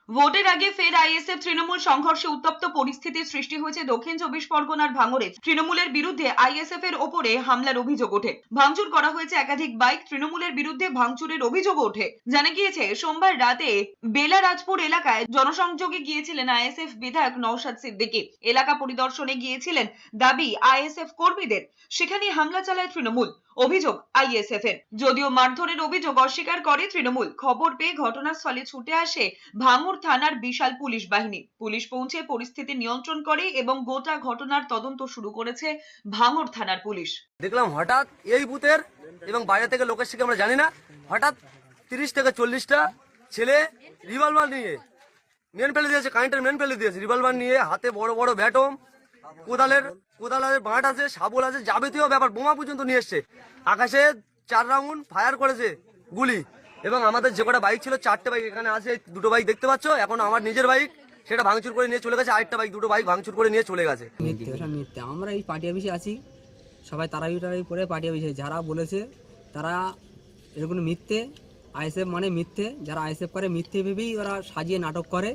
ভোটের আগে ফের আইএসএফ তৃণমূল সংঘর্ষে উত্তপ্ত পরিস্থিতির সৃষ্টি হয়েছে দক্ষিণ চব্বিশ পরগনার ভাঙড়ে। তৃণমূলের বিরুদ্ধে আইএসএফ এর ওপরে হামলার অভিযোগ ওঠে, ভাঙচুর করা হয়েছে একাধিক বাইক। তৃণমূলের বিরুদ্ধে ভাঙচুরের অভিযোগ ওঠে। জানা গিয়েছে সোমবার রাতে বেলারাজপুর এলাকায় জনসংযোগে গিয়েছিলেন আইএসএফ বিধায়ক নওশাদ সিদ্দিকী। এলাকা পরিদর্শনে গিয়েছিলেন দাবি আইএসএফ কর্মীদের, সেখানে হামলা চালায় তৃণমূল। অভিযোগ আইএসএফ এর। যদিও মারধরের অভিযোগ অস্বীকার করে তৃণমূল। খবর পেয়ে ঘটনাস্থলে ছুটে আসে ভাঙড় থানার বিশাল পুলিশ বাহিনী। পুলিশ পৌঁছে পরিস্থিতি নিয়ন্ত্রণ করে এবং গোটা ঘটনার তদন্ত শুরু করেছে ভাঙড় থানার পুলিশ। দেখলাম হঠাৎ এই বুথের এবং বাইরে থেকে লোকের শিখে আমরা জানি না, হঠাৎ 30 থেকে 40টা ছেলে রিভলভার নিয়ে মেন ফেলে দিয়েছে, কারেন্টের মেন ফেলে দিয়েছে, রিভলভার নিয়ে হাতে বড় বড় ব্যাটম, কোদালের বাঁট আছে, শাবল আছে, যাবতীয় ব্যাপার, বোমা পর্যন্ত নিয়ে এসছে। আকাশে 4 রাউন্ড ফায়ার করেছে গুলি। এবং আমাদের যে কটা বাইক ছিল 4টে বাইক এখানে আছে, 2টো বাইক দেখতে পাচ্ছ। এখন আমার নিজের বাইক সেটা ভাঙচুর করে নিয়ে চলে গেছে, আরেকটা বাইক 2টো বাইক ভাঙচুর করে নিয়ে চলে গেছে। মিথ্যে। আমরা এই পার্টি অফিসে আছি, সবাই তারাই করে পার্টি অফিসে যারা বলেছে তারা এরকম মিথ্যে। আইএসএফ মানে মিথ্যে, যারা আইএসএফ করে মিথ্যে ভেবেই ওরা সাজিয়ে নাটক করে।